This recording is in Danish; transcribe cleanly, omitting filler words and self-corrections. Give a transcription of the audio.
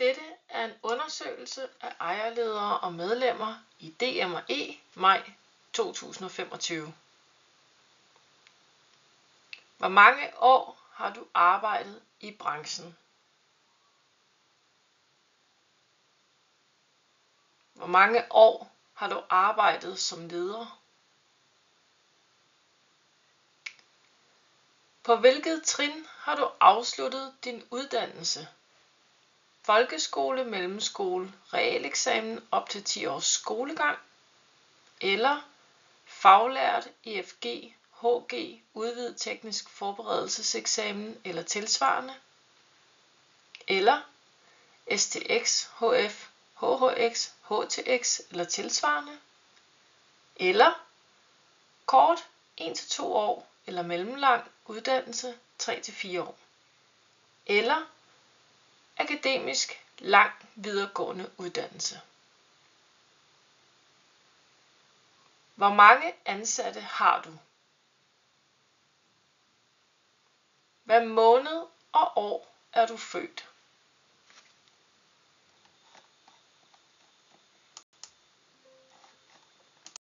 Dette er en undersøgelse af ejerledere og medlemmer i DME maj 2025. Hvor mange år har du arbejdet i branchen? Hvor mange år har du arbejdet som leder? På hvilket trin har du afsluttet din uddannelse? Folkeskole, mellemskole, realeksamen op til 10 års skolegang, eller faglært EFG, HG, udvidet teknisk forberedelseseksamen eller tilsvarende, eller STX, HF, HHX, HTX eller tilsvarende, eller kort 1-2 år eller mellemlang uddannelse 3-4 år, eller akademisk lang videregående uddannelse. Hvor mange ansatte har du? Hvad måned og år er du født?